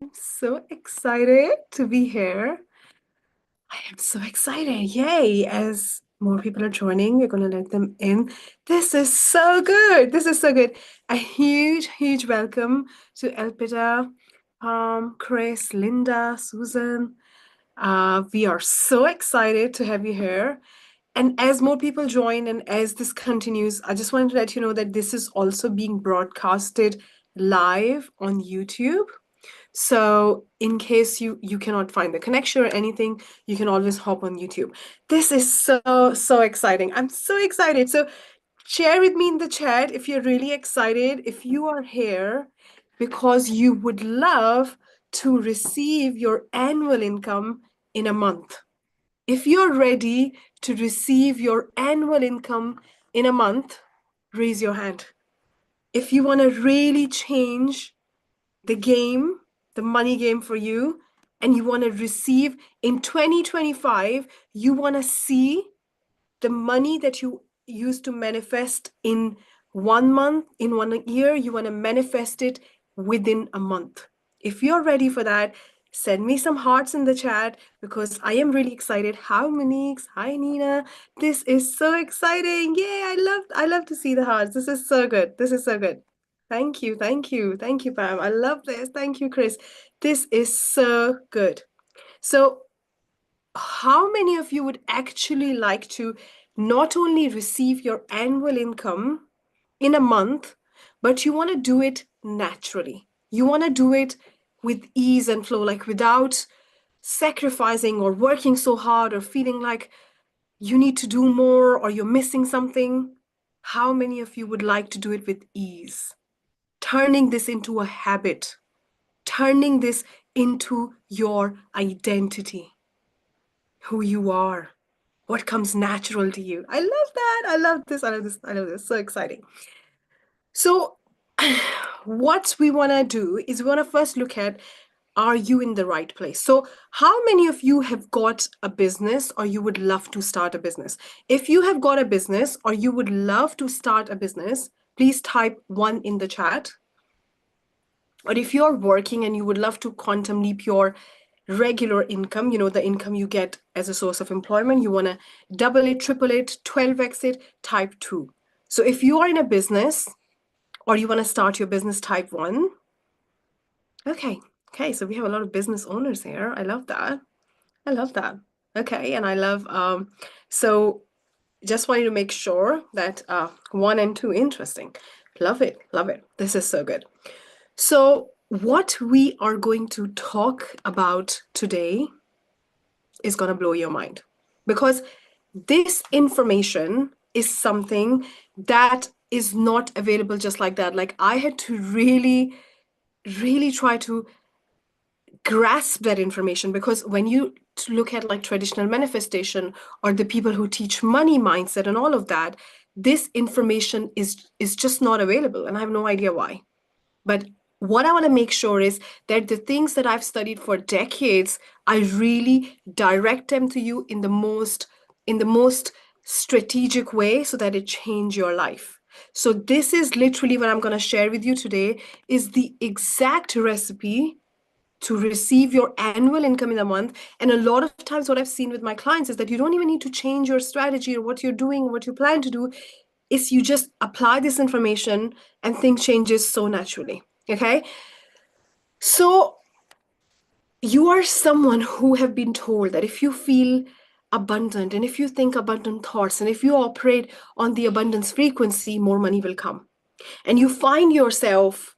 So excited to be here. I am so excited. Yay. As more people are joining, we're going to let them in. This is so good. This is so good. A huge welcome to Elpida, Chris, Linda, Susan. We are so excited to have you here. And as more people join and as this continues, I just wanted to let you know that this is also being broadcasted live on YouTube. So in case you cannot find the connection or anything, you can always hop on YouTube. This is so exciting. I'm so excited. So share with me in the chat if you're really excited, if you are here because you would love to receive your annual income in a month. If you're ready to receive your annual income in a month, raise your hand. If you want to really change the game, the money game for you, and you want to receive in 2025, you want to see the money that you used to manifest in 1 month, in 1 year, you want to manifest it within a month. If you're ready for that, send me some hearts in the chat because I am really excited. Hi, Monique. Hi, Nina. This is so exciting. Yay, I love to see the hearts. This is so good. This is so good. Thank you, Pam. I love this. Thank you, Chris. This is so good. So, how many of you would actually like to not only receive your annual income in a month, but you want to do it naturally? You want to do it with ease and flow, like without sacrificing or working so hard or feeling like you need to do more or you're missing something. How many of you would like to do it with ease? Turning this into a habit, turning this into your identity, who you are, what comes natural to you. I love that. I love this. I love this. I love this. So exciting. So, what we want to do is we want to first look at, are you in the right place? So, how many of you have got a business or you would love to start a business? If you have got a business or you would love to start a business, please type one in the chat. Or if you're working and you would love to quantum leap your regular income, the income you get as a source of employment, you want to double it, triple it, 12x it, type 2. So if you are in a business or you want to start your business, type 1. Okay, so we have a lot of business owners here. I love that. I love that. Okay, and I love, so just wanted to make sure that 1 and 2, interesting. Love it, love it. This is so good. So, what we are going to talk about today is going to blow your mind because this information is something that is not available just like that. Like, I had to really try to grasp that information because when you look at like traditional manifestation or the people who teach money mindset and all of that, this information is just not available, and I have no idea why. But what I want to make sure is that the things that I've studied for decades, I really direct them to you in the most strategic way so that it change your life. So this is literally what I'm going to share with you today is the exact recipe to receive your annual income in a month. And a lot of times what I've seen with my clients is that you don't even need to change your strategy or what you're doing, what you plan to do, is you just apply this information and things changes so naturally. Okay. So you are someone who have been told that if you feel abundant and if you think abundant thoughts and if you operate on the abundance frequency, more money will come. And you find yourself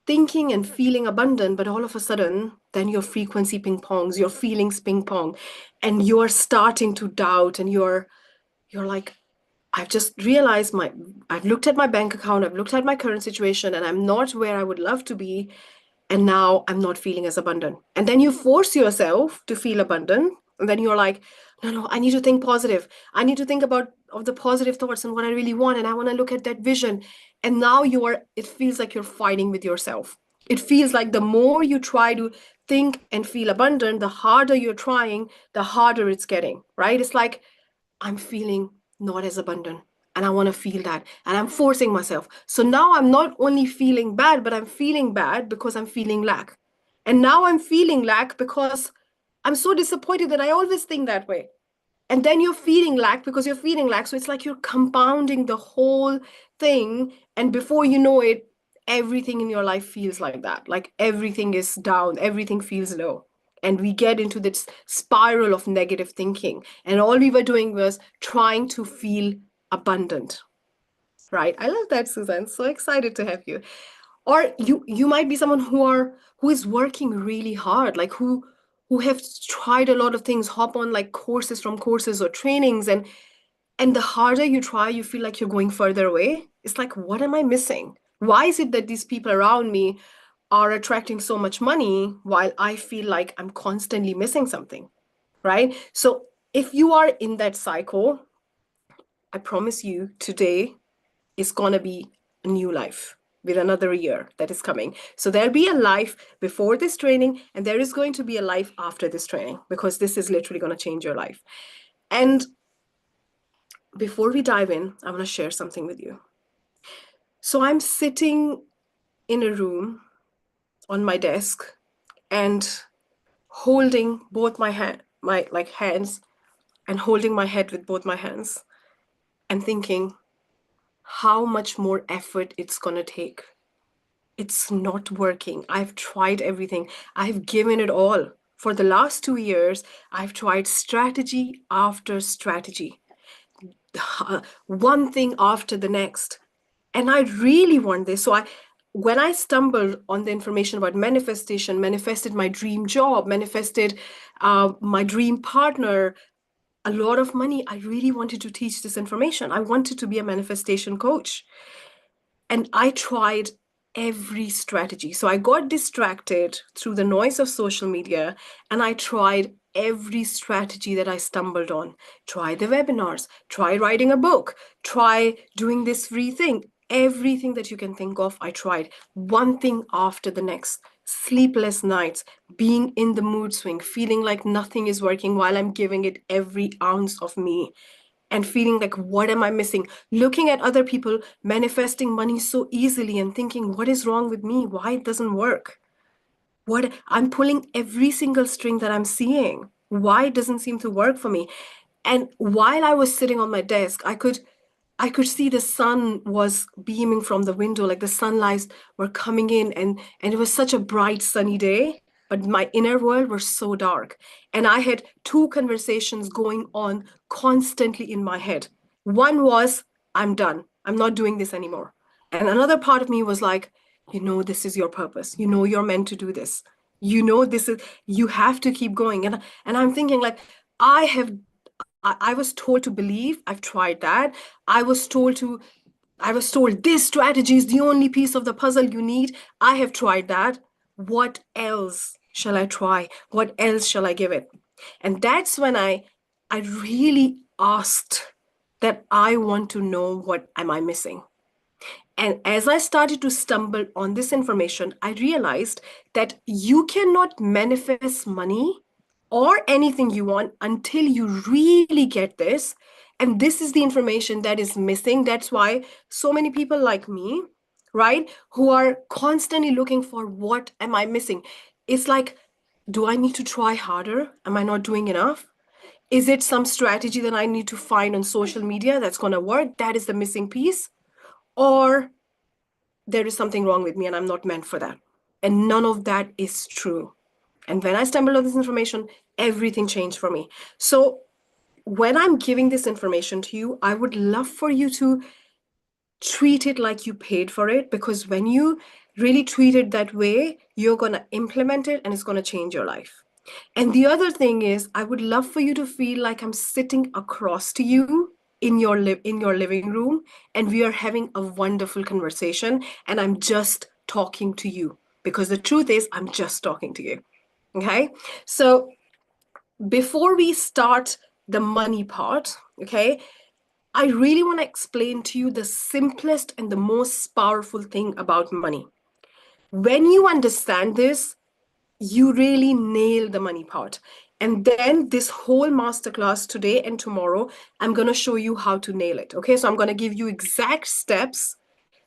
thinking and feeling abundant, but all of a sudden, then your frequency ping pongs, your feelings ping pong, and you're starting to doubt, and you're like, I've just realized I've looked at my bank account, I've looked at my current situation, and I'm not where I would love to be. And now I'm not feeling as abundant. And then you force yourself to feel abundant. And then you're like, no, I need to think positive. I need to think about of the positive thoughts and what I really want. And I want to look at that vision. And now it feels like you're fighting with yourself. It feels like the more you try to think and feel abundant, the harder you're trying, the harder it's getting, right? It's like, I'm feeling not as abundant and I want to feel that and I'm forcing myself. So now I'm not only feeling bad, but I'm feeling bad because I'm feeling lack. And now I'm feeling lack because I'm so disappointed that I always think that way. And then you're feeling lack because you're feeling lack. So it's like you're compounding the whole thing. And before you know it, everything in your life feels like that. Like everything is down, everything feels low. And we get into this spiral of negative thinking. And all we were doing was trying to feel abundant. Right. I love that, Susan. So excited to have you. Or you might be someone who is working really hard, like who have tried a lot of things, hop on like courses from courses or trainings, and the harder you try, you feel like you're going further away. It's like, what am I missing? Why is it that these people around me are attracting so much money while I feel like I'm constantly missing something, right? So if you are in that cycle, I promise you today is going to be a new life with another year that is coming. So there'll be a life before this training, and there is going to be a life after this training because this is literally going to change your life. And before we dive in, I want to share something with you. So I'm sitting in a room on my desk and holding both my like hands and holding my head with both my hands and thinking how much more effort it's going to take. It's not working. I've tried everything. I've given it all. For the last 2 years, I've tried strategy after strategy, one thing after the next. And I really want this. When I stumbled on the information about manifestation, manifested my dream job, manifested my dream partner, a lot of money, I really wanted to teach this information. I wanted to be a manifestation coach. And I tried every strategy. So I got distracted through the noise of social media and I tried every strategy that I stumbled on. Try the webinars, try writing a book, try doing this free thing. Everything that you can think of, I tried one thing after the next. Sleepless nights, being in the mood swing, feeling like nothing is working while I'm giving it every ounce of me and feeling like, what am I missing? Looking at other people manifesting money so easily and thinking, what is wrong with me? Why it doesn't work? What I'm pulling every single string that I'm seeing. Why it doesn't seem to work for me? And while I was sitting on my desk, I could see the sun was beaming from the window, like the sunlights were coming in, and it was such a bright, sunny day. But my inner world was so dark. And I had two conversations going on constantly in my head. One was, I'm done. I'm not doing this anymore. And another part of me was like, this is your purpose. You're meant to do this. This is, you have to keep going. And I'm thinking, like, I have I was told to believe. I've tried that. I was told to, I was told this strategy is the only piece of the puzzle you need. I have tried that. What else shall I try? What else shall I give it? And that's when I really asked that I want to know what am I missing? And as I started to stumble on this information, I realized that you cannot manifest money or anything you want until you really get this. And this is the information that is missing. That's why so many people like me, right, who are constantly looking for what am I missing? It's like, do I need to try harder? Am I not doing enough? Is it some strategy that I need to find on social media that's going to work? That is the missing piece. Or there is something wrong with me and I'm not meant for that. And none of that is true. And when I stumbled on this information, everything changed for me. So when I'm giving this information to you, I would love for you to treat it like you paid for it, because when you really treat it that way, you're going to implement it and it's going to change your life. And the other thing is, I would love for you to feel like I'm sitting across to you in your living room and we are having a wonderful conversation and I'm just talking to you, because the truth is I'm just talking to you. Okay? So before we start the money part, okay, I really want to explain to you the simplest and the most powerful thing about money. When you understand this, you really nail the money part. And then this whole masterclass today and tomorrow, I'm going to show you how to nail it. Okay, so I'm going to give you exact steps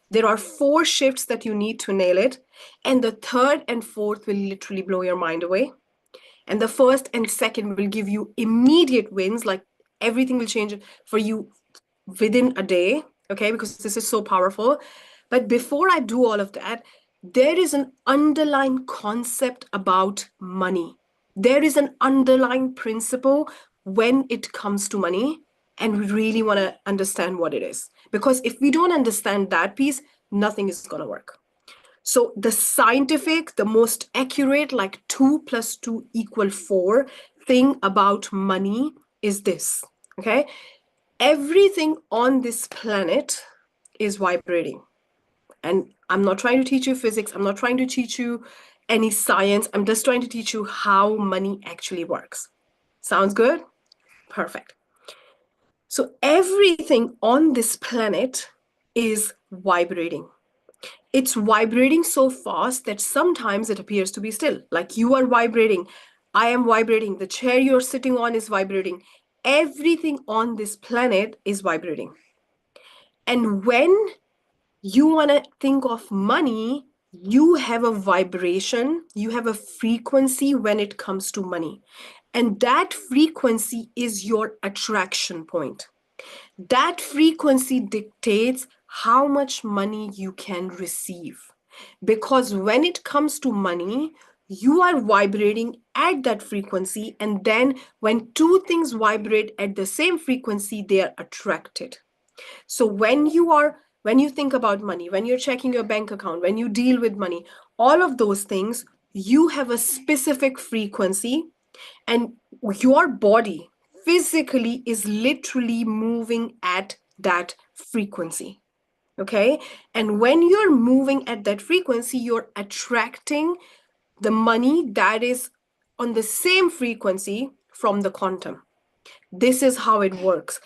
There are 4 shifts that you need to nail it. And the third and fourth will literally blow your mind away. And the first and second will give you immediate wins, like everything will change for you within a day, okay? Because this is so powerful. But before I do all of that, there is an underlying concept about money. There is an underlying principle when it comes to money, and we really want to understand what it is. Because if we don't understand that piece, nothing is going to work. So the scientific, the most accurate, like 2 plus 2 equal 4 thing about money is this, okay? Everything on this planet is vibrating. And I'm not trying to teach you physics. I'm not trying to teach you any science. I'm just trying to teach you how money actually works. Sounds good? Perfect. So everything on this planet is vibrating. It's vibrating so fast that sometimes it appears to be still. Like you are vibrating. I am vibrating. The chair you're sitting on is vibrating. Everything on this planet is vibrating. And when you want to think of money, you have a vibration, you have a frequency when it comes to money. And that frequency is your attraction point. That frequency dictates how much money you can receive. Because when it comes to money, you are vibrating at that frequency. And then when two things vibrate at the same frequency, they are attracted. So when you think about money, when you're checking your bank account, when you deal with money, all of those things, you have a specific frequency, and your body physically is literally moving at that frequency. Okay? And when you're moving at that frequency, you're attracting the money that is on the same frequency from the quantum. This is how it works.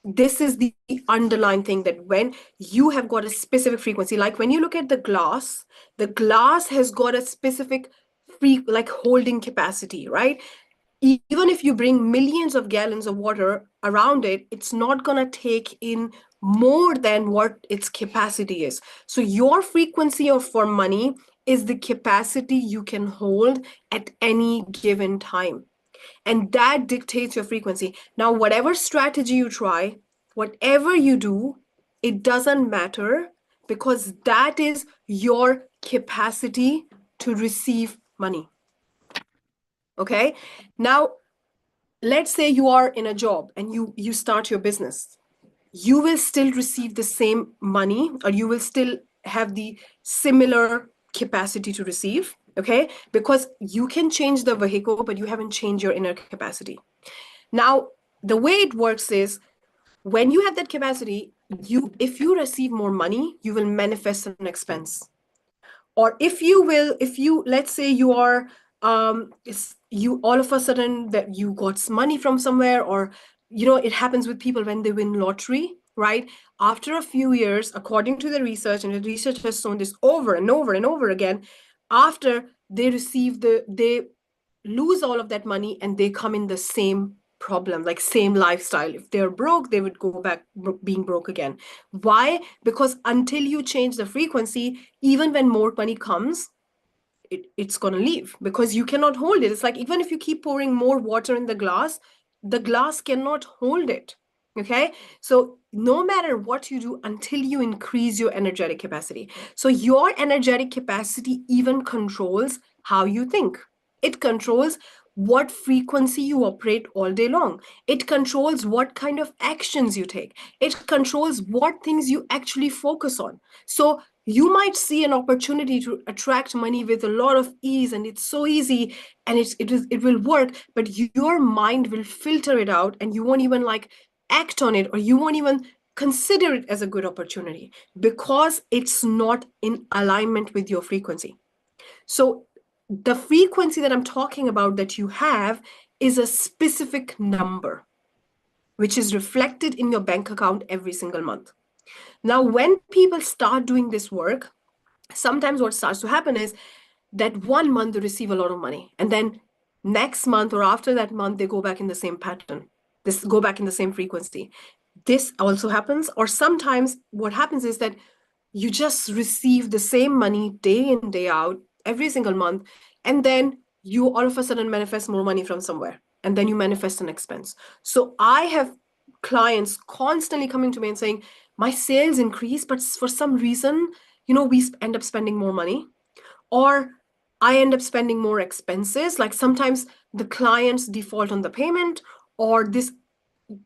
This is the underlying thing, that when you have got a specific frequency, like when you look at the glass has got a specific like holding capacity, right? Even if you bring millions of gallons of water around it, it's not going to take in more than what its capacity is. So your frequency of for money is the capacity you can hold at any given time. And that dictates your frequency. Now, whatever strategy you try, whatever you do, it doesn't matter, because that is your capacity to receive money. Okay? Now, let's say you are in a job and you start your business. You will still receive the same money, or you will still have the similar capacity to receive, okay? Because you can change the vehicle, but you haven't changed your inner capacity. Now, the way it works is, when you have that capacity, if you receive more money, you will manifest an expense. Or if you let's say you are you all of a sudden that you got money from somewhere, or it happens with people when they win lottery, right? After a few years, according to the research, and the research has shown this over and over and over again, after they they lose all of that money, and they come in the same problem, like same lifestyle. If they're broke, they would go back being broke again. Why? Because until you change the frequency, even when more money comes, it's going to leave, because you cannot hold it. It's like, even if you keep pouring more water in the glass cannot hold it. Okay? So no matter what you do, until you increase your energetic capacity. So your energetic capacity even controls how you think. It controls what frequency you operate all day long. It controls what kind of actions you take. It controls what things you actually focus on. So you might see an opportunity to attract money with a lot of ease, and it's so easy, and it will work, but your mind will filter it out, and you won't even like act on it, or you won't even consider it as a good opportunity, because it's not in alignment with your frequency. So the frequency that I'm talking about that you have is a specific number, which is reflected in your bank account every single month. Now, when people start doing this work, sometimes what starts to happen is that one month they receive a lot of money, and then next month or after that month, they go back in the same pattern. Go back in the same frequency. This also happens. Or sometimes what happens is that you just receive the same money day in, day out, every single month, and then you all of a sudden manifest more money from somewhere, and then you manifest an expense. So I have clients constantly coming to me and saying, my sales increase, but for some reason, we end up spending more money, or I end up spending more expenses. Like sometimes the clients default on the payment, or this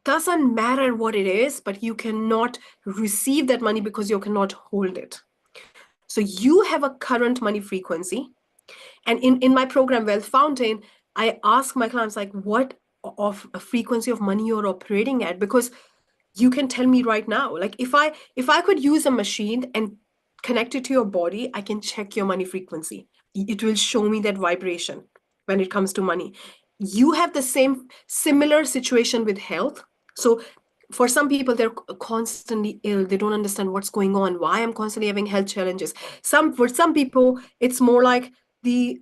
doesn't matter what it is, but you cannot receive that money because you cannot hold it. So you have a current money frequency. And in my program, Wealth Fountain, I ask my clients, like, what of a frequency of money you're operating at? Because you can tell me right now. Like if I could use a machine and connect it to your body, I can check your money frequency. It will show me that vibration when it comes to money. You have the similar situation with health. So for some people, they're constantly ill. They don't understand what's going on, why I'm constantly having health challenges. For some people, it's more like the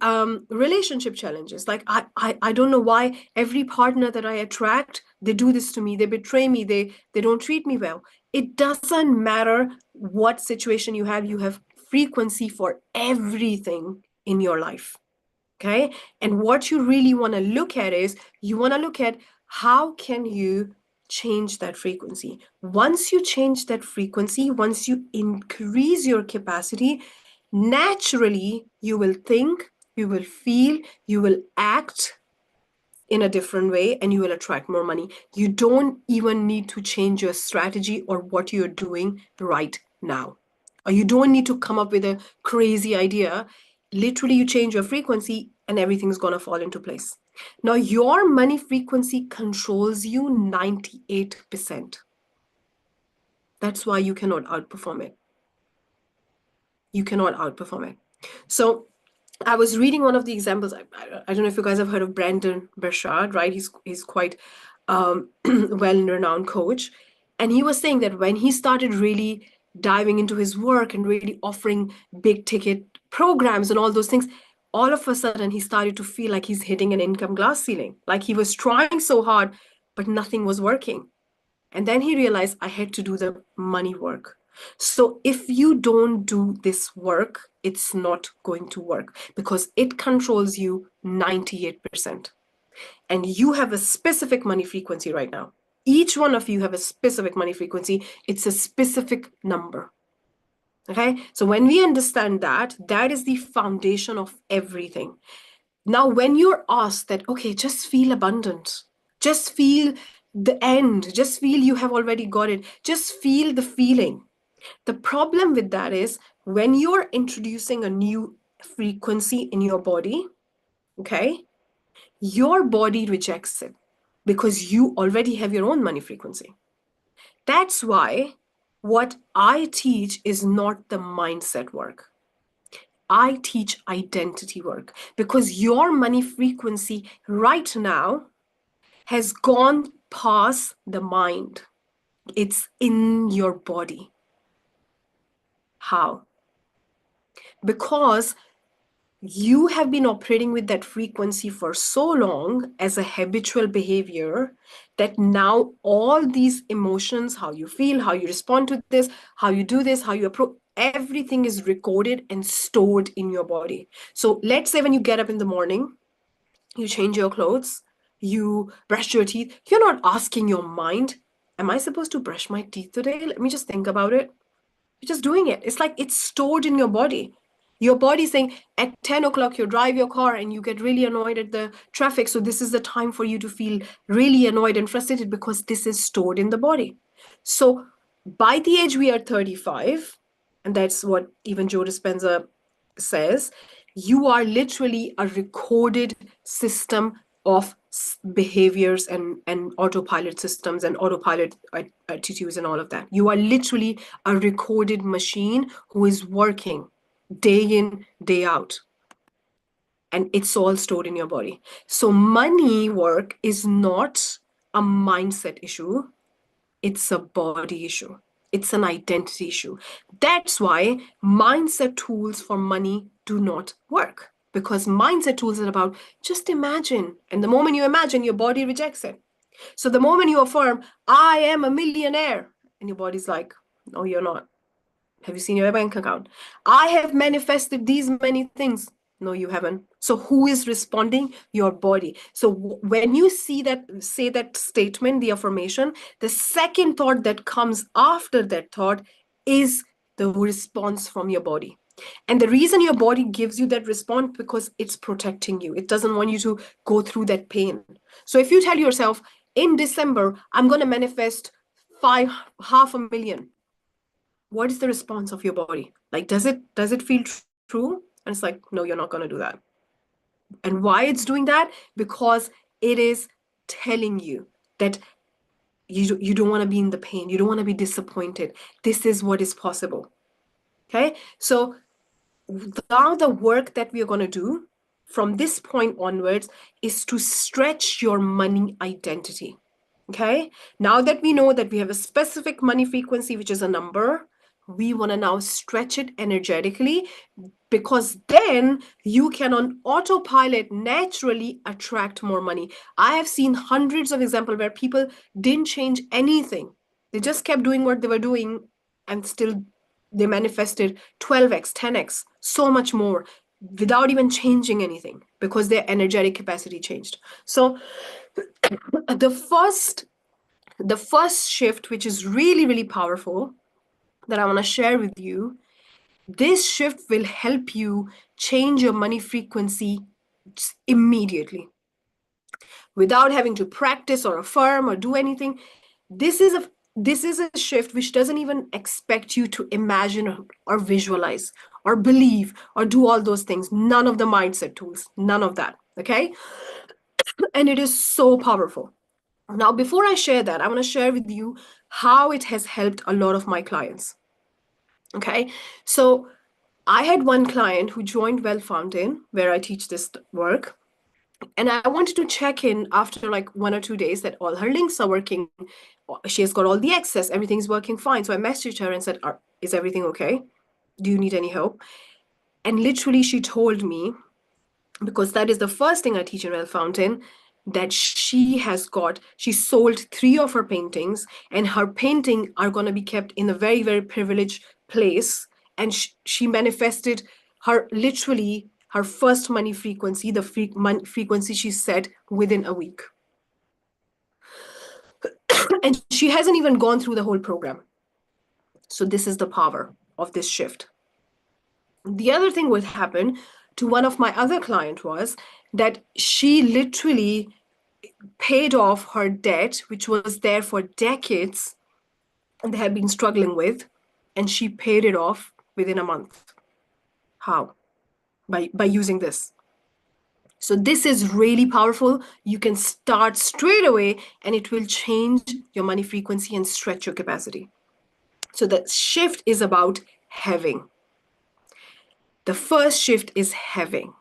relationship challenges. Like I don't know why every partner that I attract, they do this to me, they betray me, they don't treat me well. It doesn't matter what situation you have frequency for everything in your life. Okay. And what you really want to look at is, you want to look at how can you change that frequency. Once you change that frequency, once you increase your capacity, naturally you will think, you will feel, you will act in a different way, and you will attract more money. You don't even need to change your strategy or what you're doing right now. Or you don't need to come up with a crazy idea. Literally, you change your frequency and everything's going to fall into place. Now, your money frequency controls you 98%. That's why you cannot outperform it. You cannot outperform it. So I was reading one of the examples. I don't know if you guys have heard of Brendon Burchard, right? He's quite well-renowned coach. And he was saying that when he started really diving into his work and really offering big ticket programs and all those things, all of a sudden he started to feel like he's hitting an income glass ceiling. Like he was trying so hard, but nothing was working. And then he realized, I had to do the money work. So if you don't do this work, it's not going to work because it controls you 98%. And you have a specific money frequency right now. Each one of you have a specific money frequency. It's a specific number. Okay. So when we understand that, that is the foundation of everything. Now, when you're asked that, okay, just feel abundant, just feel the end, just feel you have already got it, just feel the feeling. The problem with that is when you're introducing a new frequency in your body, okay, your body rejects it because you already have your own money frequency. That's why what I teach is not the mindset work. I teach identity work because your money frequency right now has gone past the mind. It's in your body. How? Because you have been operating with that frequency for so long as a habitual behavior that now all these emotions, how you feel, how you respond to this, how you do this, how you approach, everything is recorded and stored in your body. So let's say when you get up in the morning, you change your clothes, you brush your teeth, you're not asking your mind, am I supposed to brush my teeth today? Let me just think about it. You're just doing it. It's like it's stored in your body. Your body saying at 10 o'clock, you drive your car and you get really annoyed at the traffic. So this is the time for you to feel really annoyed and frustrated because this is stored in the body. So by the age we are 35, and that's what even Joe Dispenza says, you are literally a recorded system of behaviors and autopilot systems and autopilot attitudes and all of that. You are literally a recorded machine who is working day in, day out. And it's all stored in your body. So money work is not a mindset issue. It's a body issue. It's an identity issue. That's why mindset tools for money do not work. Because mindset tools are about just imagine. And the moment you imagine, your body rejects it. So the moment you affirm, I am a millionaire, and your body's like, no, you're not. Have you seen your bank account? I have manifested these many things. No, you haven't. So who is responding? Your body. So when you see that, say that statement, the affirmation, the second thought that comes after that thought is the response from your body. And the reason your body gives you that response because it's protecting you. It doesn't want you to go through that pain. So if you tell yourself in December, I'm going to manifest 500,000, what is the response of your body? Like, does it feel true? And it's like, no, you're not going to do that. And why it's doing that? Because it is telling you that you don't want to be in the pain. You don't want to be disappointed. This is what is possible. Okay. So now the work that we are going to do from this point onwards is to stretch your money identity. Okay. Now that we know that we have a specific money frequency, which is a number, we want to now stretch it energetically, because then you can on autopilot naturally attract more money. I have seen hundreds of examples where people didn't change anything. They just kept doing what they were doing, and still they manifested 12x, 10x, so much more without even changing anything, because their energetic capacity changed. So the first shift, which is really, really powerful, that I want to share with you, this shift will help you change your money frequency immediately without having to practice or affirm or do anything. This is a shift which doesn't even expect you to imagine or visualize or believe or do all those things. None of the mindset tools, none of that. Okay. And it is so powerful. Now, before I share that, I want to share with you how it has helped a lot of my clients. Okay. So I had one client who joined Well Fountain, where I teach this work. And I wanted to check in after like 1 or 2 days that all her links are working. She has got all the access, everything's working fine. So I messaged her and said, is everything okay? Do you need any help? And literally, she told me, because that is the first thing I teach in Well Fountain, that she sold 3 of her paintings, and her painting are going to be kept in a very, very privileged place. And she manifested literally her first money frequency, the frequency she set within a week. And she hasn't even gone through the whole program. So this is the power of this shift. The other thing what happened to one of my other client was that she literally paid off her debt, which was there for decades and they had been struggling with, and she paid it off within a month. How? By using this. So this is really powerful. You can start straight away and it will change your money frequency and stretch your capacity. So the shift is about having. The first shift is having.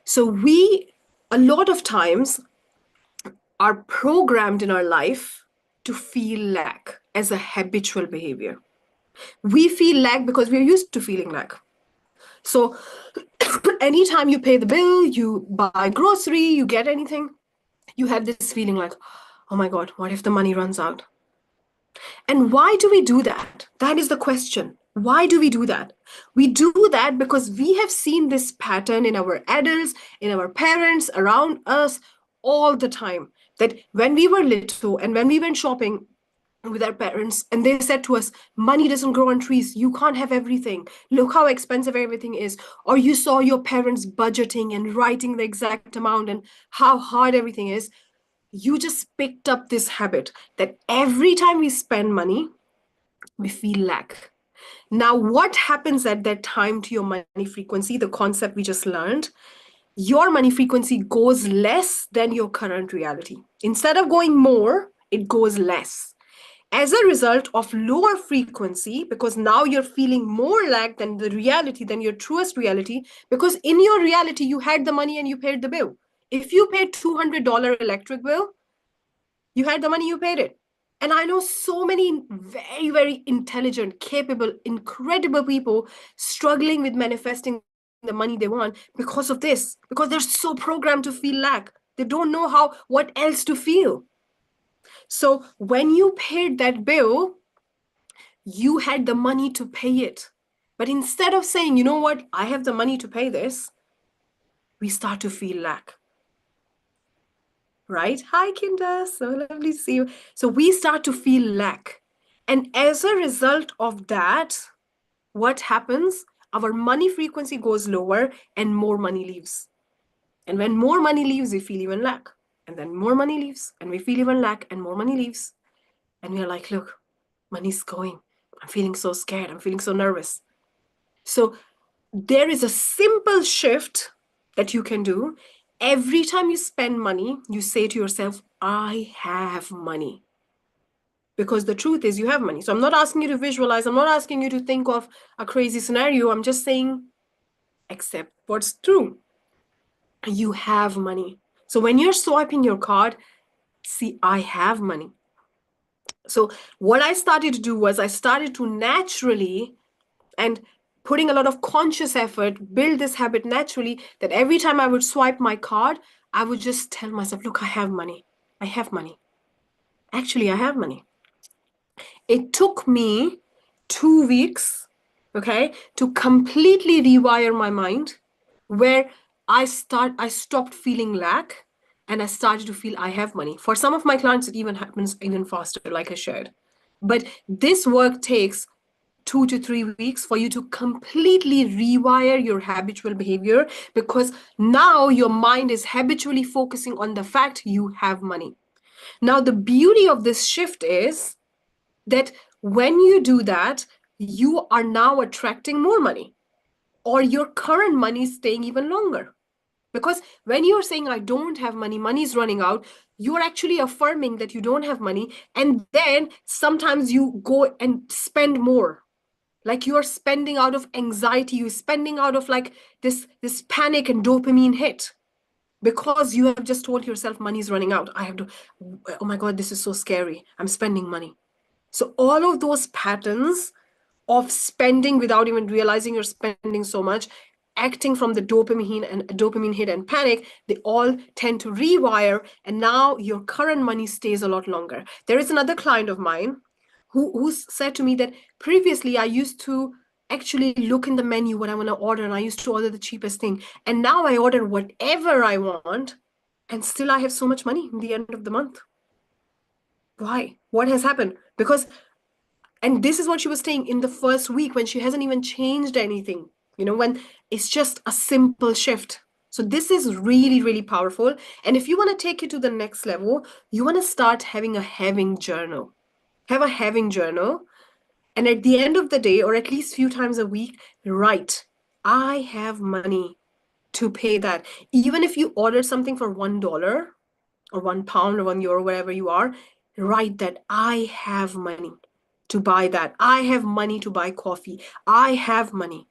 So we, a lot of times, are programmed in our life to feel lack as a habitual behavior. We feel lack because we're used to feeling lack. So anytime you pay the bill, you buy grocery, you get anything, you have this feeling like, oh my God, what if the money runs out? And why do we do that? That is the question. Why do we do that? We do that because we have seen this pattern in our adults, in our parents, around us all the time. That when we were little and when we went shopping with our parents and they said to us, money doesn't grow on trees, you can't have everything, look how expensive everything is. Or you saw your parents budgeting and writing the exact amount and how hard everything is. You just picked up this habit that every time we spend money, we feel lack. Now, what happens at that time to your money frequency, the concept we just learned? Your money frequency goes less than your current reality. Instead of going more, it goes less. As a result of lower frequency, because now you're feeling more lack than the reality, than your truest reality, because in your reality, you had the money and you paid the bill. If you paid $200 electric bill, you had the money, you paid it. And I know so many very, very intelligent, capable, incredible people struggling with manifesting the money they want because of this, because they're so programmed to feel lack. They don't know what else to feel. So when you paid that bill, you had the money to pay it. But instead of saying, you know what, I have the money to pay this, we start to feel lack. Right? Hi, Kinda. So lovely to see you. So we start to feel lack. And as a result of that, what happens? Our money frequency goes lower and more money leaves. And when more money leaves, we feel even lack. And then more money leaves and we feel even lack and more money leaves. And we're like, look, money's going. I'm feeling so scared. I'm feeling so nervous. So there is a simple shift that you can do. Every time you spend money, you say to yourself, I have money. Because the truth is, you have money. So I'm not asking you to visualize, I'm not asking you to think of a crazy scenario. I'm just saying, accept what's true. You have money. So when you're swiping your card, see, I have money. So what I started to do was I started to naturally and putting a lot of conscious effort, build this habit naturally that every time I would swipe my card, I would just tell myself, look, I have money. I have money. Actually, I have money. It took me 2 weeks, okay, to completely rewire my mind where I stopped feeling lack and I started to feel I have money. For some of my clients, it even happens even faster, like I shared. But this work takes 2 to 3 weeks for you to completely rewire your habitual behavior because now your mind is habitually focusing on the fact you have money. Now, the beauty of this shift is that when you do that, you are now attracting more money or your current money is staying even longer. Because when you're saying, I don't have money, money's running out, you're actually affirming that you don't have money. And then sometimes you go and spend more. Like you are spending out of anxiety, you're spending out of like this panic and dopamine hit because you have just told yourself money's running out. I have to, oh my God, this is so scary. I'm spending money. So all of those patterns of spending without even realizing you're spending so much, acting from the dopamine hit and panic, they all tend to rewire. And now your current money stays a lot longer. There is another client of mine who said to me that previously I used to actually look in the menu what I want to order and I used to order the cheapest thing. And now I order whatever I want and still I have so much money in the end of the month. Why? What has happened? Because and this is what she was saying in the first week when she hasn't even changed anything, when it's just a simple shift. So this is really, really powerful. And if you want to take it to the next level, you want to start having a having journal. Have a having journal. And at the end of the day, or at least few times a week, write, I have money to pay that. Even if you order something for $1 or £1 or €1, wherever you are, write that I have money to buy that. I have money to buy coffee. I have money.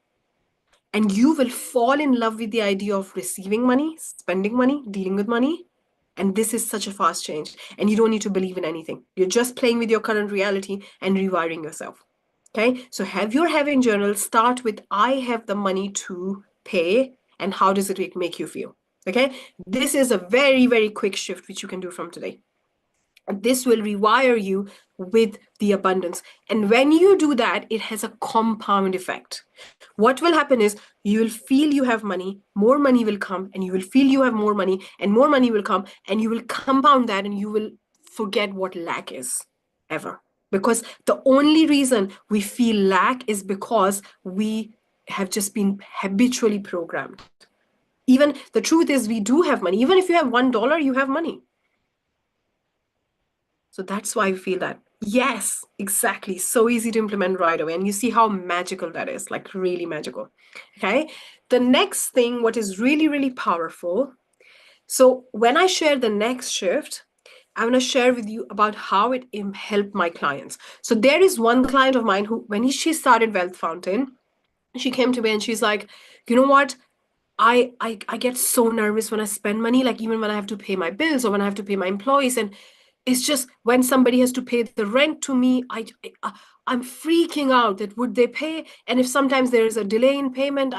And you will fall in love with the idea of receiving money, spending money, dealing with money. And this is such a fast change. And you don't need to believe in anything. You're just playing with your current reality and rewiring yourself. Okay. So have your having journal start with I have the money to pay. And how does it make you feel? Okay. This is a very, very quick shift which you can do from today. This will rewire you with the abundance. And when you do that, it has a compound effect. What will happen is you will feel you have money, more money will come, and you will feel you have more money, and more money will come, and you will compound that, and you will forget what lack is ever. Because the only reason we feel lack is because we have just been habitually programmed. Even the truth is, we do have money. Even if you have $1, you have money. So that's why I feel that. Yes, exactly. So easy to implement right away. And you see how magical that is, like really magical. Okay. The next thing, what is really, really powerful. So when I share the next shift, I want to share with you about how it helped my clients. So there is one client of mine who, when she started Wealth Fountain, she came to me and she's like, you know what? I get so nervous when I spend money, like even when I have to pay my bills or when I have to pay my employees. And it's just when somebody has to pay the rent to me, I'm freaking out that would they pay? And if sometimes there is a delay in payment,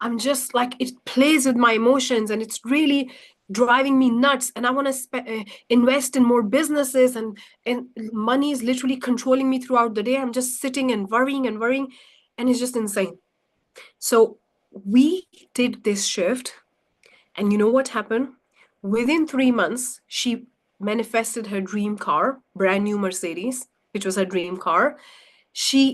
I'm just like, it plays with my emotions and it's really driving me nuts. And I want to invest in more businesses and money is literally controlling me throughout the day. I'm just sitting and worrying. And it's just insane. So we did this shift, and you know what happened? Within 3 months, she manifested her dream car, brand new Mercedes, which was her dream car.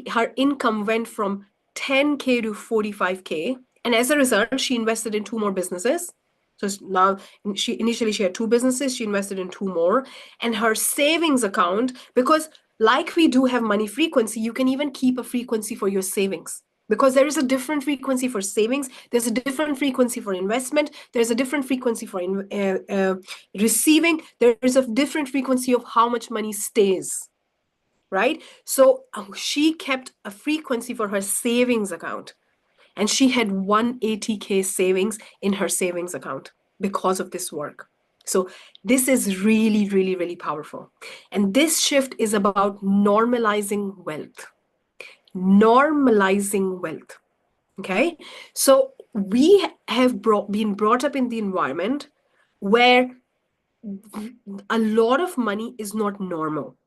Her income went from 10K to 45K. And as a result, she invested in two more businesses. So now she had two businesses, she invested in two more. And her savings account, because like we do have money frequency, you can even keep a frequency for your savings. Because there is a different frequency for savings, there's a different frequency for investment, there's a different frequency for receiving, there is a different frequency of how much money stays, right? So she kept a frequency for her savings account, and she had 180K savings in her savings account because of this work. So this is really, really, really powerful. And this shift is about normalizing wealth. Normalizing wealth. Okay. So we have been brought up in the environment where a lot of money is not normal,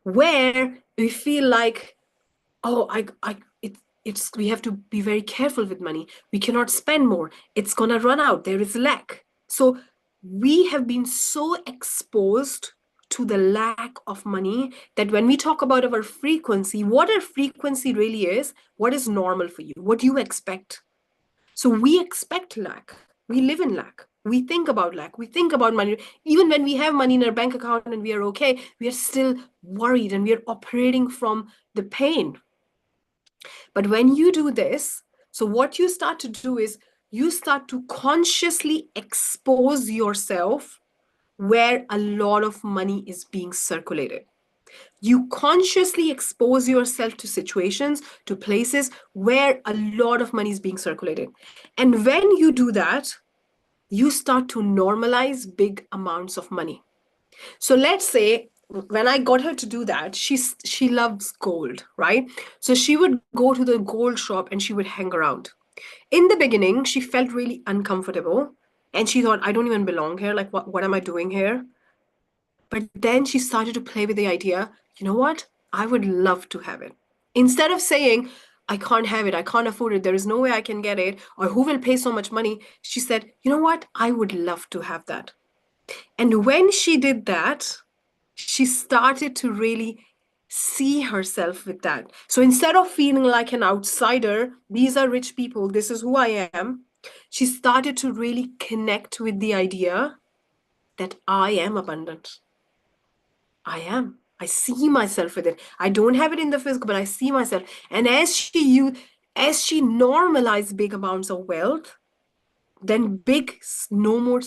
where we feel like, oh, it's we have to be very careful with money. We cannot spend more. It's gonna run out. There is lack. So we have been so exposed to the lack of money that when we talk about our frequency, what our frequency really is, what is normal for you, what you expect. So we expect lack. We live in lack. We think about lack. We think about money. Even when we have money in our bank account and we are okay, we are still worried and we are operating from the pain. But when you do this, so what you start to do is you start to consciously expose yourself where a lot of money is being circulated. You consciously expose yourself to situations, to places where a lot of money is being circulated. And when you do that, you start to normalize big amounts of money. So let's say when I got her to do that, she loves gold, right? So she would go to the gold shop and she would hang around. In the beginning, she felt really uncomfortable and she thought, I don't even belong here. Like, what am I doing here? But then she started to play with the idea, you know what? I would love to have it. Instead of saying, I can't have it, I can't afford it, there is no way I can get it, or who will pay so much money, she said, you know what? I would love to have that. And when she did that, she started to really see herself with that. So instead of feeling like an outsider, these are rich people, this is who I am, she started to really connect with the idea that I am abundant. I am. I see myself with it. I don't have it in the physical, but I see myself. And as she normalized big amounts of wealth, then big no more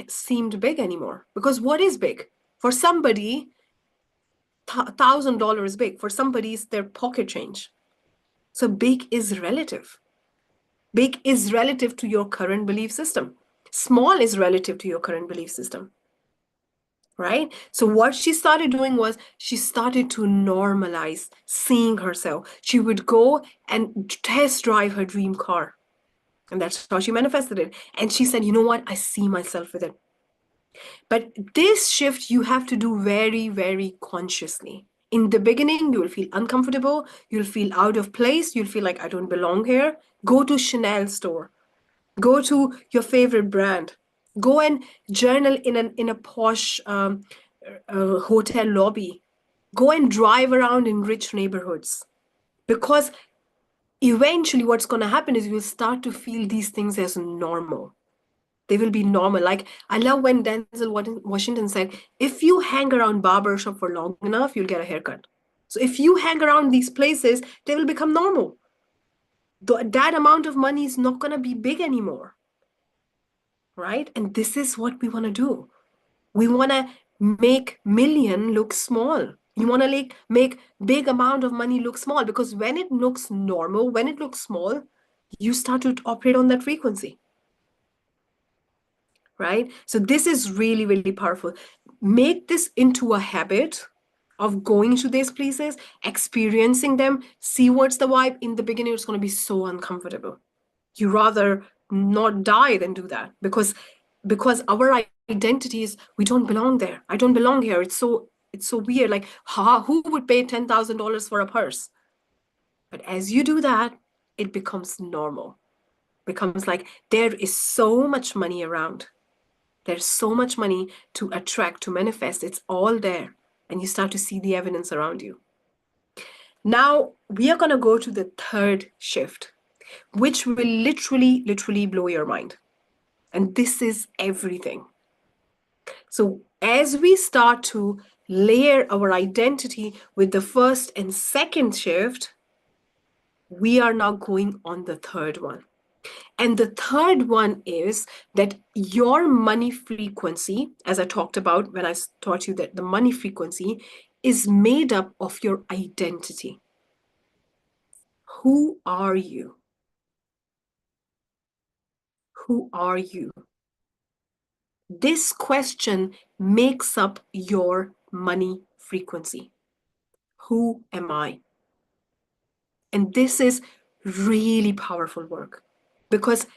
seemed big anymore. Because what is big? For somebody, $1,000 is big. For somebody, it's their pocket change. So big is relative. Big is relative to your current belief system. Small is relative to your current belief system. Right? So what she started doing was she started to normalize seeing herself. She would go and test drive her dream car. And that's how she manifested it. And she said, you know what? I see myself with it. But this shift you have to do very, very consciously. In the beginning, you will feel uncomfortable. You'll feel out of place. You'll feel like I don't belong here. Go to Chanel store. Go to your favorite brand. Go and journal in a posh hotel lobby. Go and drive around in rich neighborhoods. Because eventually what's going to happen is you'll start to feel these things as normal. They will be normal. Like, I love when Denzel Washington said, if you hang around barber shop for long enough, you'll get a haircut. So if you hang around these places, they will become normal. That amount of money is not going to be big anymore. Right? And this is what we want to do. We want to make million look small. You want to make big amount of money look small, because when it looks normal, when it looks small, you start to operate on that frequency. Right? So this is really, really powerful. Make this into a habit of going to these places, experiencing them, see what's the vibe. In the beginning, it's going to be so uncomfortable. You rather not die than do that, because our identity is, we don't belong there. I don't belong here. It's so weird. Like, who would pay $10,000 for a purse? But as you do that, it becomes normal. Becomes like there is so much money around. There's so much money to attract, to manifest. It's all there. And you start to see the evidence around you. Now, we are going to go to the third shift, which will literally blow your mind. And this is everything. So, as we start to layer our identity with the first and second shift, we are now going on the third one. And the third one is that your money frequency, as I talked about when I taught you that the money frequency is made up of your identity. Who are you? Who are you? This question makes up your money frequency. Who am I? And this is really powerful work because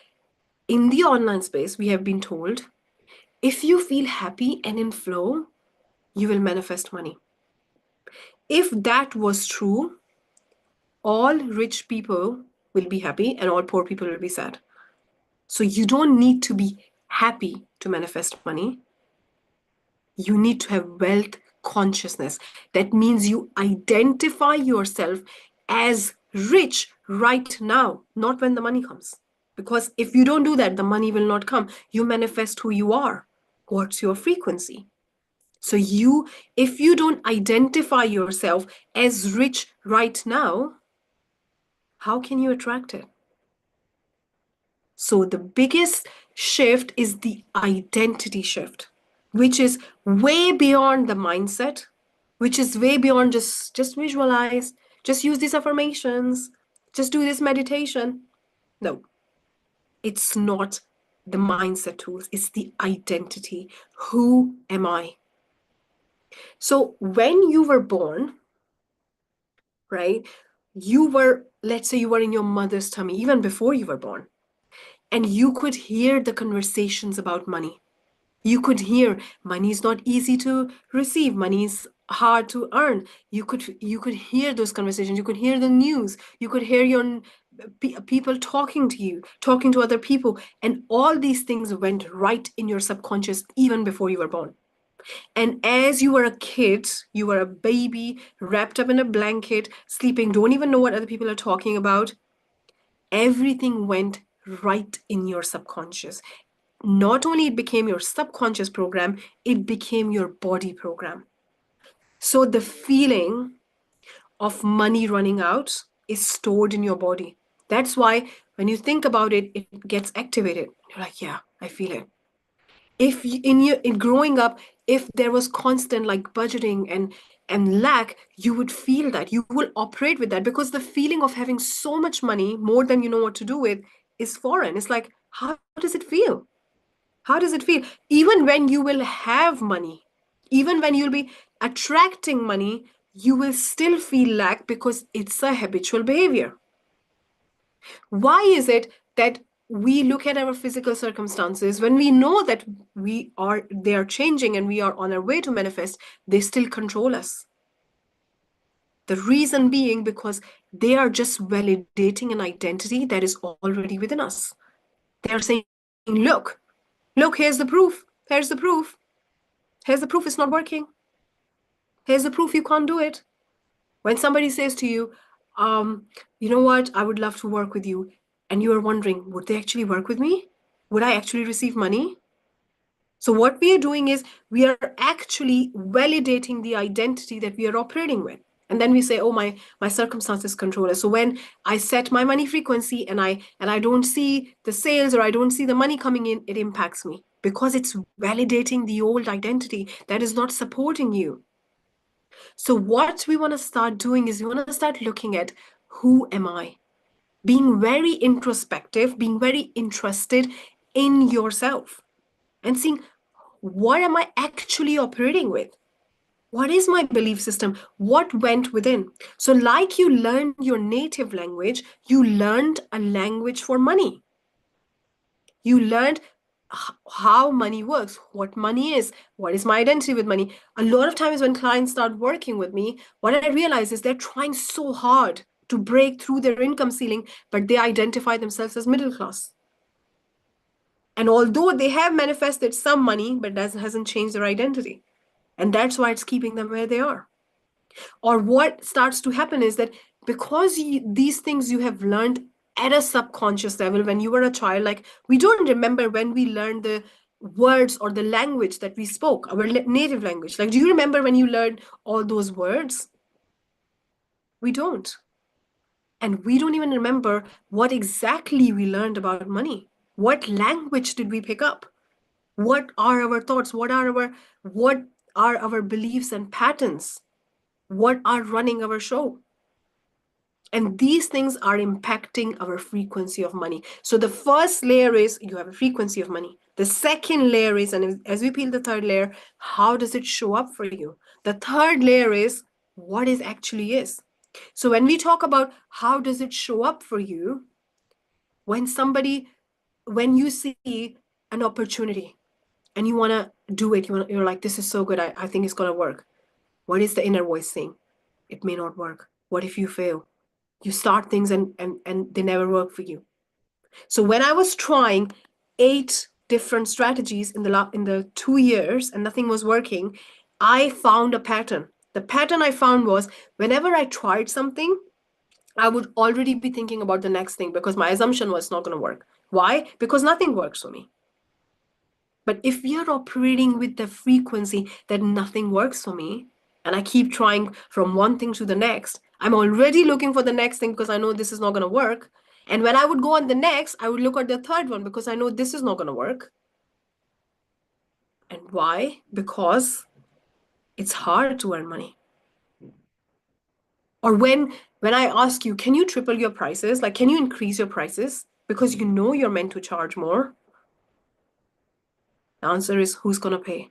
in the online space, we have been told if you feel happy and in flow, you will manifest money. If that was true, all rich people will be happy and all poor people will be sad. So you don't need to be happy to manifest money. You need to have wealth consciousness. That means you identify yourself as rich right now, not when the money comes. Because if you don't do that, the money will not come. You manifest who you are. What's your frequency? So if you don't identify yourself as rich right now, how can you attract it? So the biggest shift is the identity shift, which is way beyond the mindset, which is way beyond just visualize, just use these affirmations, just do this meditation. No, it's not the mindset tools, it's the identity. Who am I? So when you were born, right, let's say you were in your mother's tummy, even before you were born, and you could hear the conversations about money. You could hear money is not easy to receive, money is hard to earn. You could hear those conversations. You could hear the news. You could hear your people talking to you, talking to other people, and all these things went right in your subconscious even before you were born. And as you were a kid, you were a baby wrapped up in a blanket, sleeping, don't even know what other people are talking about. Everything went right in your subconscious. Not only it became your subconscious program, it became your body program. So the feeling of money running out is stored in your body. That's why when you think about it, it gets activated. You're like, yeah, I feel it. If in growing up, if there was constant like budgeting and lack, you would feel that. You will operate with that because the feeling of having so much money, more than you know what to do with, is foreign. It's like, how does it feel? How does it feel? Even when you will have money, even when you'll be attracting money, you will still feel lack because it's a habitual behavior. Why is it that we look at our physical circumstances when we know that they are changing and we are on our way to manifest, they still control us? The reason being because they are just validating an identity that is already within us. They are saying, look, here's the proof. Here's the proof. Here's the proof it's not working. Here's the proof you can't do it. When somebody says to you, you know what, I would love to work with you, and you are wondering, would they actually work with me? Would I actually receive money? So what we are doing is we are actually validating the identity that we are operating with. And then we say, oh, my circumstances control us. So when I set my money frequency and I don't see the sales or I don't see the money coming in, it impacts me because it's validating the old identity that is not supporting you. So what we want to start doing is we want to start looking at who am I? Being very introspective, being very interested in yourself and seeing what am I actually operating with? What is my belief system? What went within? So like you learned your native language, you learned a language for money. You learned how money works, what money is, what is my identity with money. A lot of times when clients start working with me, what I realize is they're trying so hard to break through their income ceiling, but they identify themselves as middle class. And although they have manifested some money, but that hasn't changed their identity. And that's why it's keeping them where they are. Or what starts to happen is that because these things you have learned at a subconscious level when you were a child, like we don't remember when we learned the words or the language that we spoke, our native language. Like, do you remember when you learned all those words? We don't. And we don't even remember what exactly we learned about money. What language did we pick up? What are our thoughts? What are our beliefs and patterns? What are running our show? And these things are impacting our frequency of money. So the first layer is you have a frequency of money. The second layer is, and as we peel the third layer, how does it show up for you? The third layer is what it actually is. So when we talk about how does it show up for you, when you see an opportunity and you want to do it, you're like, this is so good, I think it's going to work. What is the inner voice saying? It may not work. What if you fail? You start things and they never work for you. So when I was trying 8 different strategies in the 2 years and nothing was working, I found a pattern. The pattern I found was whenever I tried something, I would already be thinking about the next thing because my assumption was not going to work. Why? Because nothing works for me. But if we are operating with the frequency that nothing works for me, and I keep trying from one thing to the next, I'm already looking for the next thing because I know this is not going to work. And when I would go on the next, I would look at the third one because I know this is not going to work. And why? Because it's hard to earn money. Or when I ask you, can you triple your prices? Like, can you increase your prices? Because you know you're meant to charge more. The answer is, who's going to pay?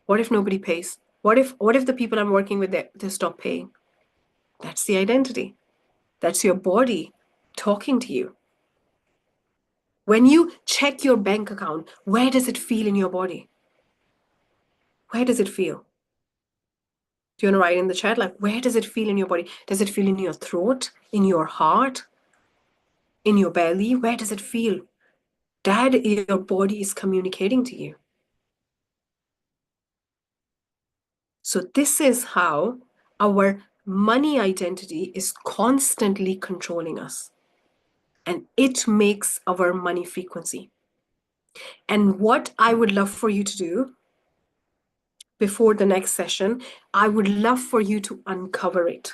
What if nobody pays? What if the people I'm working with, they stop paying? That's the identity. That's your body talking to you. When you check your bank account, where does it feel in your body? Where does it feel? Do you want to write in the chat? Like, where does it feel in your body? Does it feel in your throat, in your heart, in your belly? Where does it feel? That your body is communicating to you. So this is how our money identity is constantly controlling us. And it makes our money frequency. And what I would love for you to do before the next session, I would love for you to uncover it.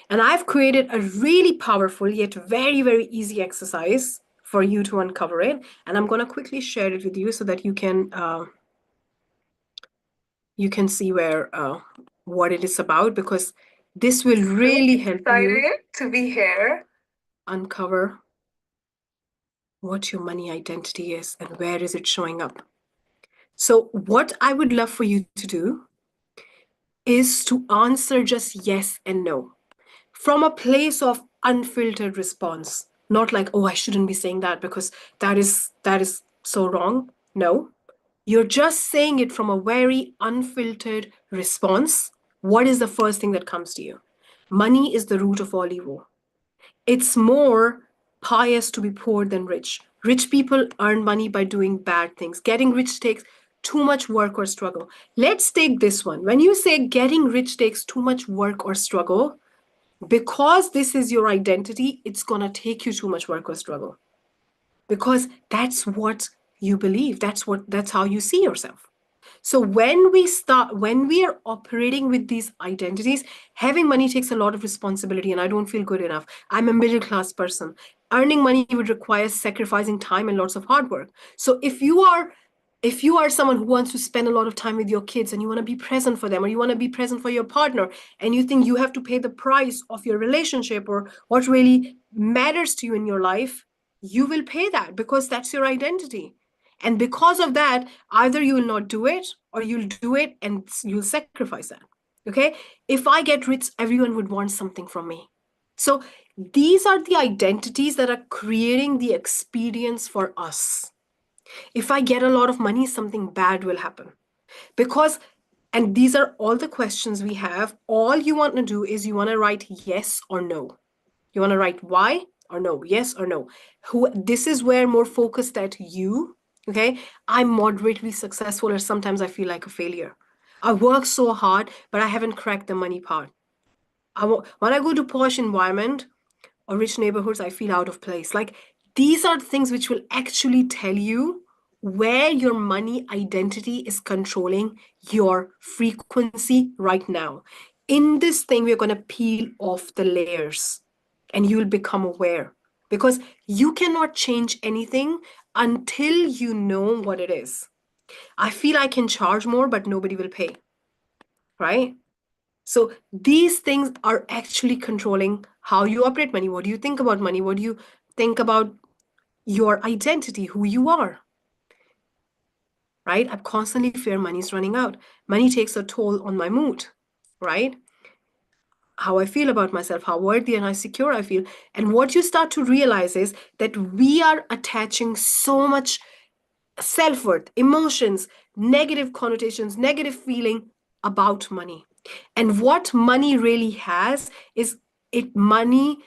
And I've created a really powerful yet very, very easy exercise for you to uncover it. And I'm going to quickly share it with you so that you can see what it is about, because this will really help you to be here, uncover what your money identity is and where is it showing up. So what I would love for you to do is to answer just yes and no from a place of unfiltered response. Not like, oh, I shouldn't be saying that because that is so wrong. No, you're just saying it from a very unfiltered response. What is the first thing that comes to you? Money is the root of all evil. It's more pious to be poor than rich. Rich people earn money by doing bad things. Getting rich takes too much work or struggle. Let's take this one. When you say getting rich takes too much work or struggle, because this is your identity, it's going to take you too much work or struggle. Because that's what you believe. That's how you see yourself. So when we are operating with these identities, having money takes a lot of responsibility, and I don't feel good enough. I'm a middle class person. Earning money would require sacrificing time and lots of hard work. So if you are someone who wants to spend a lot of time with your kids and you want to be present for them, or you want to be present for your partner, and you think you have to pay the price of your relationship or what really matters to you in your life, you will pay that because that's your identity. And because of that, either you will not do it or you'll do it and you'll sacrifice that. Okay? If I get rich, everyone would want something from me. So these are the identities that are creating the experience for us. If I get a lot of money, something bad will happen. And these are all the questions we have. All you want to do is you want to write yes or no. You want to write why or no, yes or no. This is where more focused at you. Okay. I'm moderately successful, or sometimes I feel like a failure. I work so hard, but I haven't cracked the money part. When I go to posh environment or rich neighborhoods, I feel out of place. Like these are things which will actually tell you where your money identity is controlling your frequency right now. In this thing, we're going to peel off the layers and you'll become aware because you cannot change anything until you know what it is. I feel I can charge more, but nobody will pay, right? So these things are actually controlling how you operate money. What do you think about money? What do you think about your identity, who you are? Right? I constantly fear money's running out. Money takes a toll on my mood, right? How I feel about myself, how worthy and how secure I feel. And what you start to realize is that we are attaching so much self-worth, emotions, negative connotations, negative feeling about money. And what money really has is money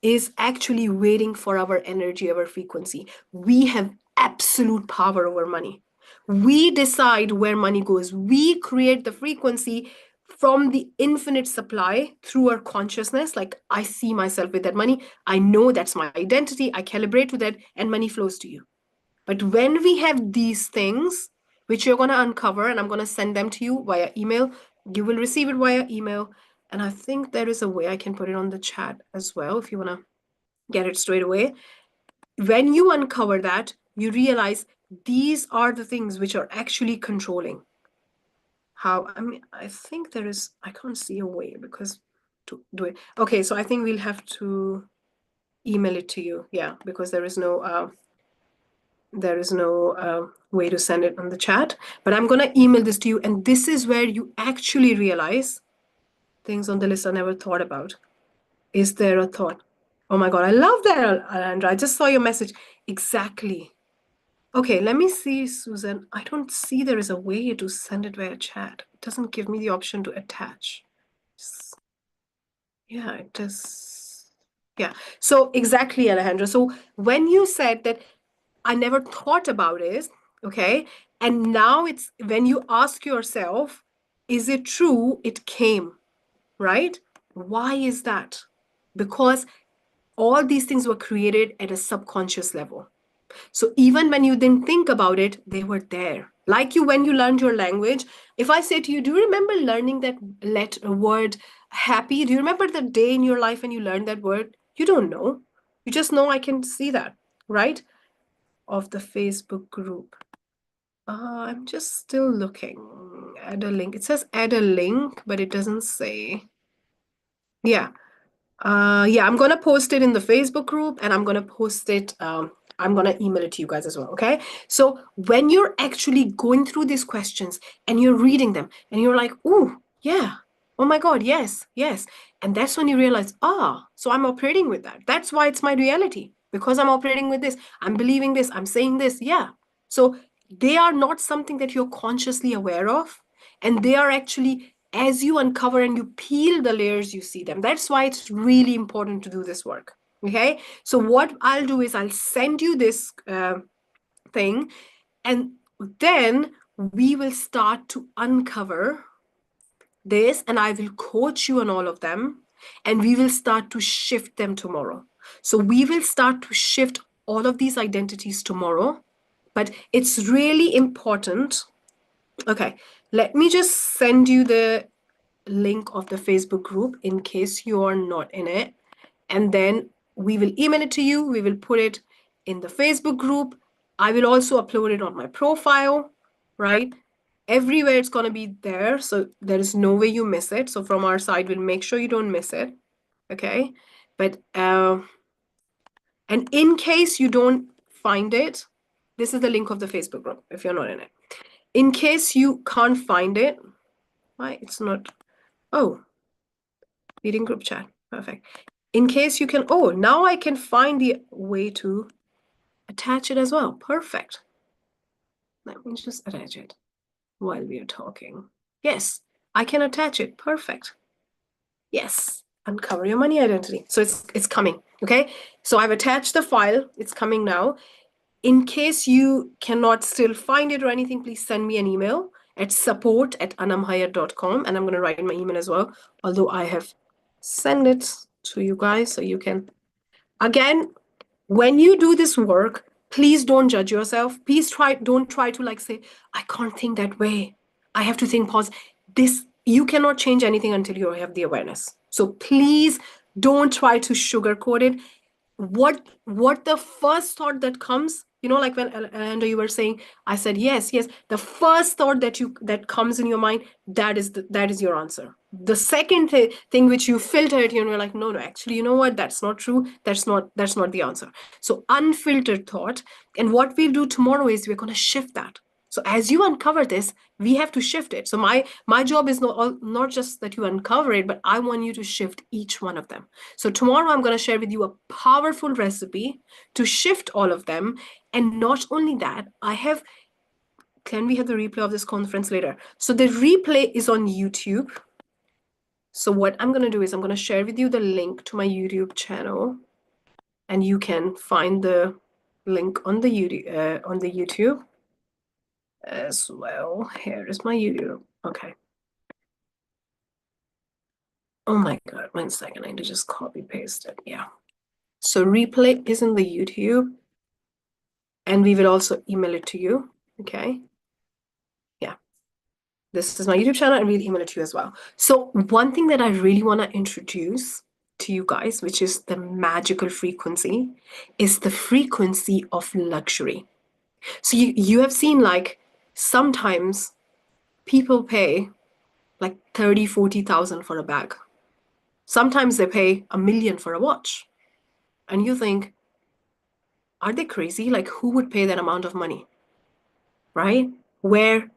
is actually waiting for our energy, our frequency. We have absolute power over money. We decide where money goes. We create the frequency from the infinite supply through our consciousness. Like I see myself with that money. I know that's my identity. I calibrate with that, and money flows to you. But when we have these things, which you're going to uncover, and I'm going to send them to you via email, you will receive it via email. And I think there is a way I can put it on the chat as well if you want to get it straight away. When you uncover that, you realize these are the things which are actually controlling how. I mean, I think there is, I can't see a way because to do it. Okay, so I think we'll have to email it to you. Yeah, because there is no way to send it on the chat, but I'm going to email this to you. And this is where you actually realize things on the list I never thought about. Is there a thought? Oh my God, I love that, Alejandra. I just saw your message. Exactly. Okay, let me see, Susan. I don't see there is a way to send it via chat. It doesn't give me the option to attach. Yeah, it does. Yeah. So exactly, Alejandra. So when you said that I never thought about it, okay? And now it's when you ask yourself, is it true? It came, right? Why is that? Because all these things were created at a subconscious level. So even when you didn't think about it, they were there. Like you, when you learned your language, if I say to you, do you remember learning that word happy? Do you remember the day in your life when you learned that word? You don't know. You just know I can see that, right? Of the Facebook group. I'm just still looking. Add a link. It says add a link, but it doesn't say. Yeah. Yeah, I'm gonna post it in the Facebook group and I'm gonna post it, I'm gonna email it to you guys as well, okay? So when you're actually going through these questions and you're reading them and you're like, oh, yeah, oh my God, yes, yes. And that's when you realize, so I'm operating with that. That's why it's my reality because I'm operating with this. I'm believing this, I'm saying this, yeah. So they are not something that you're consciously aware of, and they are actually, as you uncover and you peel the layers, you see them. That's why it's really important to do this work. Okay. So what I'll do is I'll send you this thing, and then we will start to uncover this, and I will coach you on all of them, and we will start to shift them tomorrow. So we will start to shift all of these identities tomorrow, but it's really important. Okay, let me just send you the link of the Facebook group in case you are not in it. And then we will email it to you. We will put it in the Facebook group. I will also upload it on my profile, right? Everywhere it's going to be there. So there is no way you miss it. So from our side, we'll make sure you don't miss it. Okay. But, and in case you don't find it, this is the link of the Facebook group if you're not in it. In case you can't find it, why it's not, oh, reading group chat, perfect. In case you can, oh, now I can find the way to attach it as well, perfect. Let me just attach it while we are talking. Yes, I can attach it, perfect. Yes, uncover your money identity. So it's coming. Okay. So I've attached the file. It's coming now. In case you cannot still find it or anything, please send me an email at support@anamhayat.com, and I'm going to write my email as well, although I have sent it to you guys so you can. Again, when you do this work, please don't judge yourself. Please don't try to like say, I can't think that way. I have to think positive. This, you cannot change anything until you have the awareness. So please don't try to sugarcoat it. What the first thought that comes, like when Alejandra, you were saying, I said yes, the first thought that comes in your mind, that is your answer. The second thing which you filter it, you're like, no, actually, you know what, that's not true, that's not the answer. So unfiltered thought. And what we'll do tomorrow is we're going to shift that. So as you uncover this, we have to shift it. So my job is not just that you uncover it, but I want you to shift each one of them. So tomorrow I'm going to share with you a powerful recipe to shift all of them. And not only that, can we have the replay of this conference later? So the replay is on YouTube. So what I'm going to do is I'm going to share with you the link to my YouTube channel, and you can find the link on the YouTube as well. Here is my YouTube. Okay. Oh my God, 1 second. I need to just copy paste it. Yeah. So replay is in the YouTube, and we will also email it to you. Okay. Yeah. This is my YouTube channel, and we'll email it to you as well. So one thing that I really want to introduce to you guys, which is the magical frequency, is the frequency of luxury. So you have seen, like, sometimes people pay like 30, 40,000 for a bag. Sometimes they pay $1 million for a watch. And you think, are they crazy? Like, who would pay that amount of money? Right? Where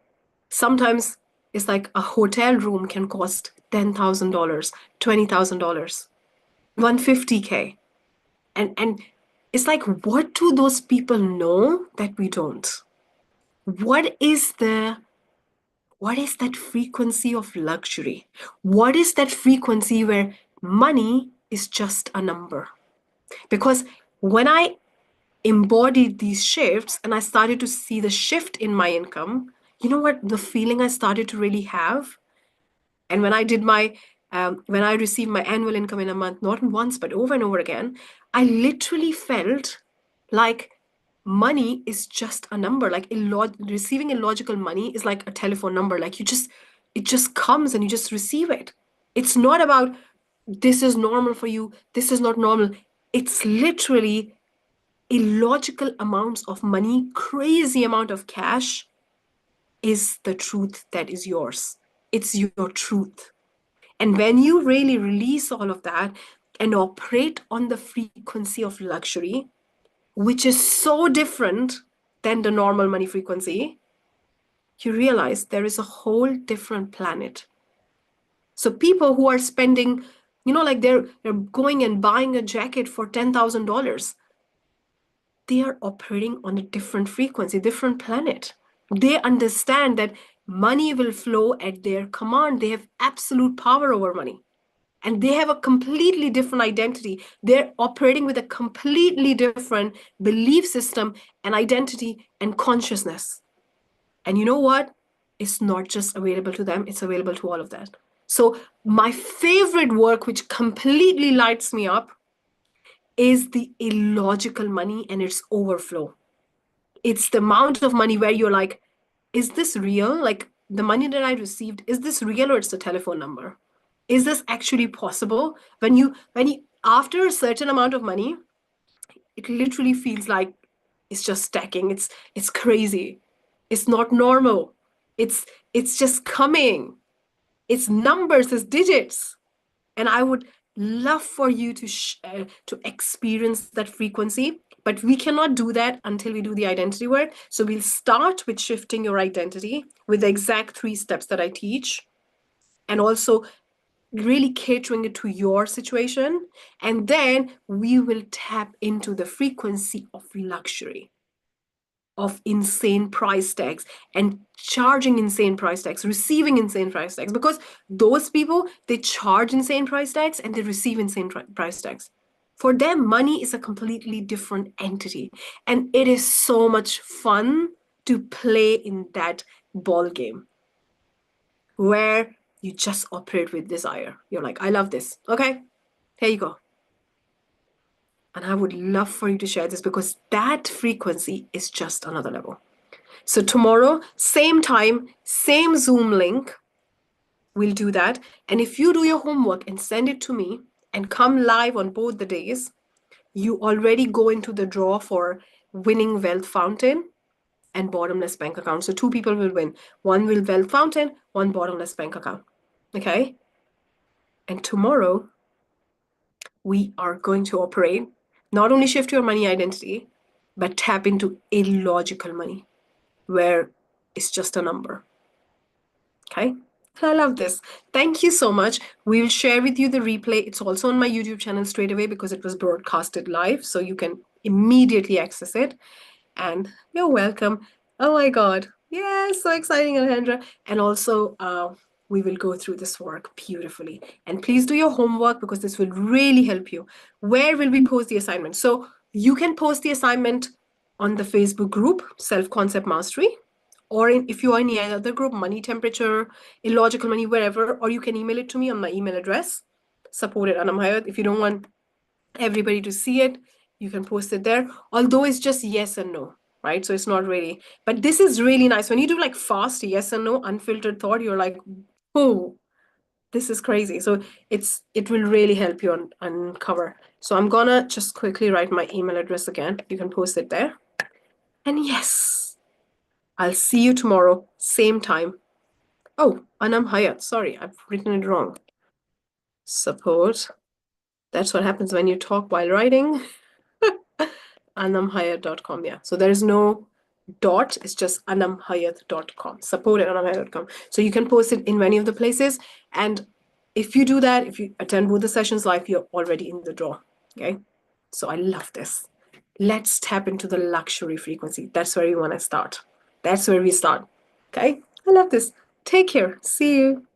sometimes it's like a hotel room can cost $10,000, $20,000, $150K. And it's like, what do those people know that we don't? What is that frequency of luxury? What is that frequency where money is just a number? Because when I embodied these shifts and I started to see the shift in my income, you know what the feeling I started to really have? And when I received my annual income in a month, not once, but over and over again, I literally felt like money is just a number. Like receiving illogical money is like a telephone number. Like it just comes and you just receive it. It's not about this is normal for you, this is not normal. It's literally illogical amounts of money, crazy amount of cash is the truth that is yours. It's your truth. And when you really release all of that and operate on the frequency of luxury, which is so different than the normal money frequency, you realize there is a whole different planet. So people who are spending, like they're going and buying a jacket for $10,000, they are operating on a different frequency, different planet. They understand that money will flow at their command. They have absolute power over money. And they have a completely different identity. They're operating with a completely different belief system and identity and consciousness. And you know what? It's not just available to them, it's available to all of that. So my favorite work, which completely lights me up, is the illogical money and its overflow. It's the amount of money where you're like, is this real? Like the money that I received, is this real or it's a telephone number? Is this actually possible? When you after a certain amount of money, it literally feels like it's just stacking. It's crazy. It's not normal. It's just coming. It's numbers, it's digits. And I would love for you to experience that frequency, but we cannot do that until we do the identity work. So we'll start with shifting your identity with the exact 3 steps that I teach, and also really catering it to your situation. And then we will tap into the frequency of luxury. of insane price tags and charging insane price tags, receiving insane price tags, because those people, they charge insane price tags and they receive insane price tags. For them, money is a completely different entity. And it is so much fun to play in that ball game where you just operate with desire. You're like, I love this. Okay, here you go. And I would love for you to share this because that frequency is just another level. So tomorrow, same time, same Zoom link, we'll do that. And if you do your homework and send it to me and come live on both the days, you already go into the draw for winning Wealth Fountain and Bottomless Bank Account. So 2 people will win. One will Wealth Fountain, one Bottomless Bank Account. Okay? And tomorrow, we are going to operate, not only shift your money identity, but tap into illogical money, where it's just a number. Okay? I love this. Thank you so much. We'll share with you the replay. It's also on my YouTube channel straight away because it was broadcasted live, so you can immediately access it. And you're welcome. Oh my God. Yeah, so exciting, Alejandra. And also, we will go through this work beautifully. And please do your homework because this will really help you. Where will we post the assignment? So you can post the assignment on the Facebook group, Self-Concept Mastery, or if you are in any other group, Money Temperature, Illogical Money, wherever, or you can email it to me on my email address, support@anamhayat. If you don't want everybody to see it, you can post it there. Although it's just yes and no, right? So it's not really, but this is really nice. When you do like fast yes and no, unfiltered thought, you're like, oh, this is crazy. So it will really help you uncover. So I'm gonna just quickly write my email address again. You can post it there. And yes, I'll see you tomorrow, same time. Oh, Anam Hayat. Sorry, I've written it wrong. Support. That's what happens when you talk while writing. anamhayat.com. Yeah. So there is no dot. It's just anamhayat.com. Support@anamhayat.com. So you can post it in many of the places. And if you do that, if you attend both the sessions live, you're already in the draw. Okay. So I love this. Let's tap into the luxury frequency. That's where you want to start. That's where we start. Okay. I love this. Take care. See you.